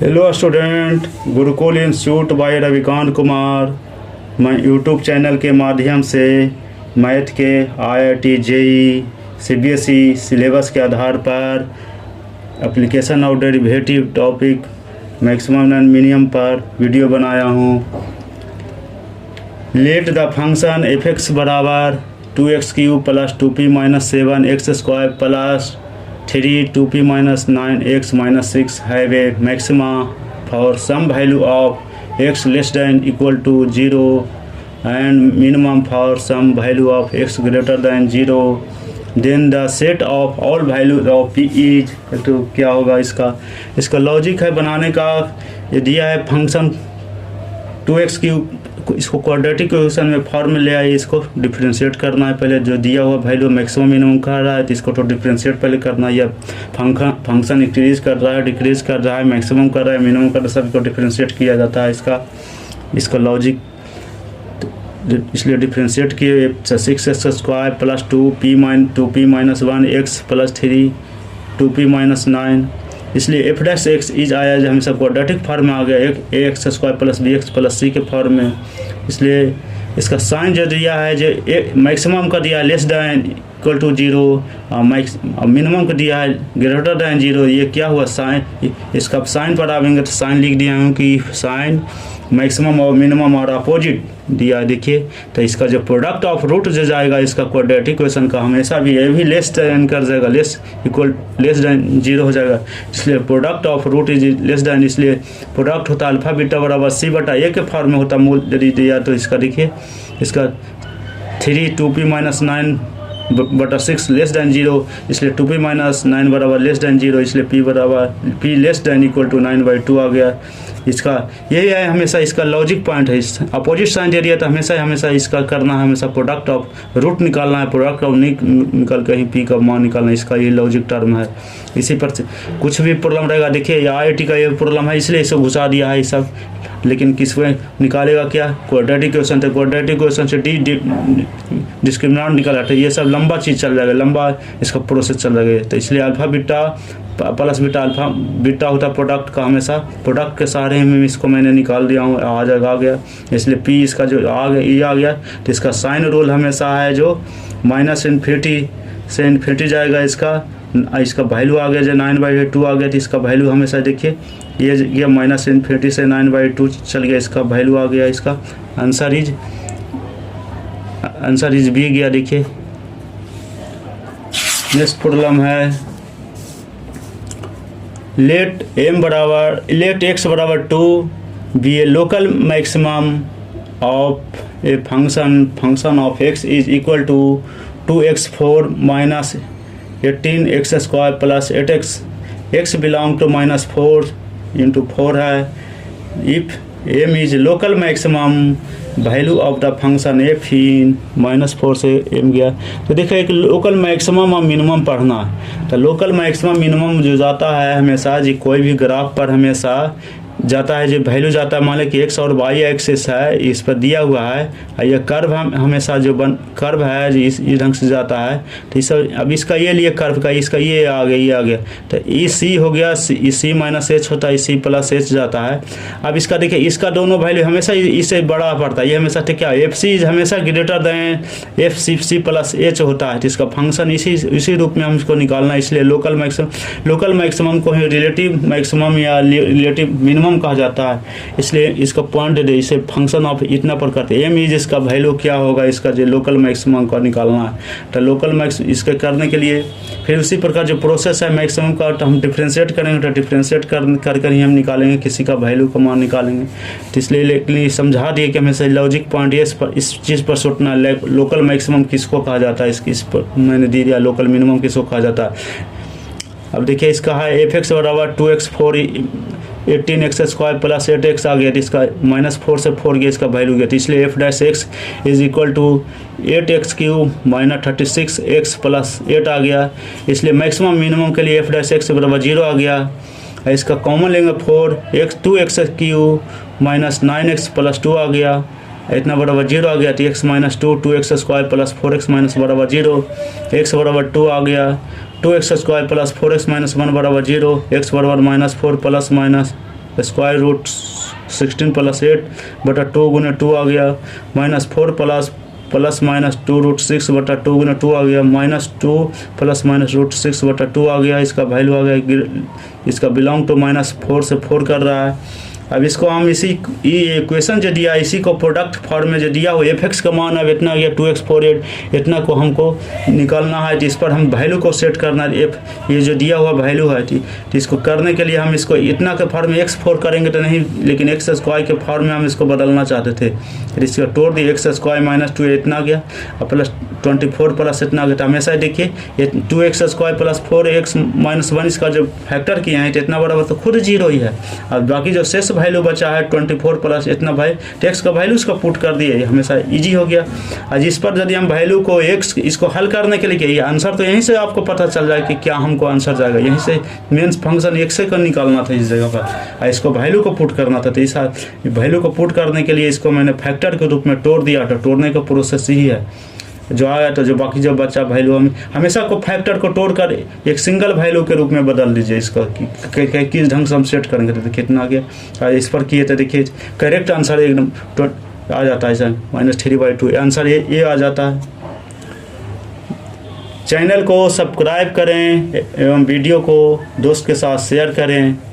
Hello student, Gurukul institute by Ravikant Kumar. मैं YouTube channel के माध्यम से मैथ के आईआईटी जेई सीबीएसई सिलेबस के आधार पर application of derivative topic maximum and minimum पर वीडियो बनाया हूँ। Let the function F x बराबर 2x³ plus 2p minus 7x² plus 2p minus 9x minus 6 have a maxima for some value of x less than equal to 0 and minimum for some value of x greater than 0, then the set of all values of p is। तो क्या होगा इसका logic है बनाने का। ये दिया है फंक्शन 2x³, इसको क्वाड्रेटिक इक्वेशन में फॉर्म में ले आइए। इसको डिफरेंशिएट करना है पहले, जो दिया हुआ वैल्यू मैक्सिमम मिनिमम कर रहा है तो इसको तो डिफरेंशिएट पहले करना है। या फंक्शन इंक्रीज कर रहा है, डिक्रीज कर रहा है, मैक्सिमम कर रहा है, मिनिमम कर रहा है, सभी को डिफरेंशिएट किया जाता है। इसका लॉजिक इसलिए डिफरेंशिएट किए 6x² plus 2p minus 1x plus 2p minus 9, इसलिए एफ डैश एक्स इज आया जो हमेशा क्वाड्रेटिक फॉर्म में आ गया, एक ax² plus bx plus c के फॉर्म में। इसलिए इसका साइन जो दिया है जो मैक्सिमम का दिया है लेस दैन इक्वल टू 0 और मिनिमम का दिया है ग्रेटर दैन 0। ये क्या हुआ साइन, इसका साइन पर आएंगे तो साइन लिख दिया हूँ कि साइन मैक्सिमम और मिनिमम और अपोजिट दिया है। देखिए तो इसका जो प्रोडक्ट ऑफ रूट जो जाएगा इसका क्वाड्रेटिक इक्वेशन का हमेशा भी ये भी लेस दैन कर जाएगा, लेस दैन 0 हो जाएगा। इसलिए product of root is less than, इसलिए प्रोडक्ट होता है अल्फा बीटा बराबर c/a के फॉर्म में होता मूल यदि दिया तो इसका देखिए इसका 2p माइनस 9/6 लेस दैन 0, इसलिए 2p माइनस 9 बराबर लेस दैन 0, इसलिए p less than equal to 9/2 आ गया। इसका यही है हमेशा इसका लॉजिक पॉइंट है। अपोजिट साइन दे दिया तो हमेशा इसका करना है, हमेशा प्रोडक्ट ऑफ रूट निकालना है, प्रोडक्ट ऑफ निकाल कर ही p का मान निकालना है। इसका ये लॉजिक टर्म है। इसी पर कुछ भी प्रॉब्लम रहेगा, देखिए IIT का ये प्रॉब्लम है इसलिए इसे घुसा दिया है सब। लेकिन किसमें निकालेगा क्या, क्वाड्रेटिक इक्वेशन, तो क्वाड्रेटिक इक्वेशन से डिस्क्रिमिनेंट निकाला तो ये सब लंबा चीज़ चल जाएगा, लंबा इसका प्रोसेस चल जाएगा। तो इसलिए alpha beta plus beta alpha beta होता है प्रोडक्ट का, हमेशा प्रोडक्ट के सहारे में इसको मैंने निकाल दिया हूँ, आ गया। इसलिए p इसका जो आ गया तो इसका साइन रूल हमेशा है जो माइनस इन्फिनिटी से इन्फिनिटी जाएगा। इसका वैल्यू आ गया जो 9/2 आ गया, तो इसका वैल्यू हमेशा देखिए ये माइनस इन्फिनिटी से 9/2 चल गया, इसका वैल्यू आ गया। इसका आंसर इज बी गया। देखिए नेक्स्ट प्रॉब्लम है लेट x बराबर 2 be a local maximum of a function of x is equal to 2x4 minus 18x² plus 8x, x belong to -4 into 4 है। If m is local maximum value of the function f in -4 से m गया। तो देखिए एक local maximum और minimum पढ़ना है। तो लोकल मैक्सिमम मिनिमम जो जाता है हमेशा जी कोई भी ग्राफ पर हमेशा जाता है, जो वैल्यू जाता है, मान लें कि x और y एक्सिस है, इस पर दिया हुआ है, ये कर्व हमेशा जो कर्व है जी इस ढंग से जाता है। तो इस अब इसका ये लिए कर्व का इसका ये आ गया तो ई सी हो गया, c माइनस एच होता है, c प्लस एच जाता है। अब इसका देखिए इसका दोनों वैल्यू हमेशा इससे बड़ा पड़ता है, ये हमेशा ठीक है एफ सी हमेशा greater than f c plus h होता है। तो इसका फंक्शन इसी रूप में हम इसको निकालना है। इसलिए लोकल मैक्सिमम को ही रिलेटिव मैक्सिमम या रिलेटिव मिनिमम कहा जाता है। इसलिए इसका पॉइंट दे इसे फंक्शन ऑफ इतना पर करते एम इज इसका वैल्यू क्या होगा, इसका जो लोकल मैक्सिमम का निकालना है। तो लोकल मैक्स इसके करने के लिए फिर उसी प्रकार जो प्रोसेस है मैक्सिमम का, तो हम डिफ्रेंशिएट करेंगे, तो डिफ्रेंशिएट कर ही हम निकालेंगे, किसी का वैल्यू का मान निकालेंगे। तो इसलिए लेकिन समझा दिए कि हमेशा लॉजिक पॉइंट इस चीज़ पर सोचना, लोकल मैक्सिमम किसको कहा जाता है, इस पर मैंने दे दिया लोकल मिनिमम किसको कहा जाता है। अब देखिए इसका है एफ एक्स बराबर 2x4 18x² प्लस 8x आ गया, तो इसका -4 से 4 गया, इसका वैल्यू गया। तो इसलिए f dash x is equal to 8x³ minus 36x plus 8 आ गया। इसलिए मैक्सिमम मिनिमम के लिए एफ डैश एक्स बराबर 0 आ गया। इसका कॉमन लेंगे 2x³ माइनस 9x प्लस 2 आ गया, इतना बराबर 0 आ गया। तो x minus 2x² plus 4x minus बराबर 0, x बराबर 2 आ गया। 2x² प्लस 4x माइनस 1 बराबर 0, x बराबर -4 plus minus square root 16 plus 8 बटा 2 गुने 2 आ गया, -4 प्लस माइनस 2 रूट 6 बटा 2 गुना 2 आ गया, -2 प्लस माइनस रूट 6 बटा 2 आ गया। इसका वैल्यू आ गया, इसका बिलोंग टू -4 से 4 कर रहा है। अब इसको हम इसी इक्वेशन जो दिया इसी को प्रोडक्ट फॉर्म में जो दिया हो f(x) का मान अब इतना गया 2x48, इतना को हमको निकालना है। तो इस पर हम वैल्यू को सेट करना है, ये जो दिया हुआ वैल्यू है। तो इसको करने के लिए हम इसको इतना के फॉर्म में x4 करेंगे तो नहीं, लेकिन x² के फॉर्म में हम इसको बदलना चाहते थे। फिर इसका तोड़ दिए, x² - 2 इतना गया और प्लस 24 प्लस इतना गया। तो हमेशा देखिए 2x² + 4x - 1 इसका जो फैक्टर किए हैं तो इतना बराबर तो खुद 0 ही है। और बाकी जो शेष वैल्यू बचा है 24 प्लस इतना भाई टेक्स का वैल्यू इसका पुट कर दिए, हमेशा इजी हो गया। और इस पर यदि हम वैल्यू को x इसको हल करने के लिए ये आंसर तो यहीं से आपको पता चल जाए कि क्या हमको आंसर जाएगा, यहीं से मेन फंक्शन x का निकालना था इस जगह पर, और इसको वैल्यू को पुट करना था। तो इस वैल्यू को पुट करने के लिए इसको मैंने फैक्टर के रूप में तोड़ दिया। तो तोड़ने का प्रोसेस ही है जो आया, तो जो बाकी जो बच्चा वैल्यू हम हमेशा को फैक्टर को तोड़कर एक सिंगल वैल्यू के रूप में बदल दीजिए। इसका किस ढंग से हम सेट करेंगे तो कितना आ गया, और इस पर किए तो देखिए करेक्ट आंसर एकदम आ जाता है सर, -3/2 आंसर ये आ जाता है। चैनल को सब्सक्राइब करें एवं वीडियो को दोस्त के साथ शेयर करें।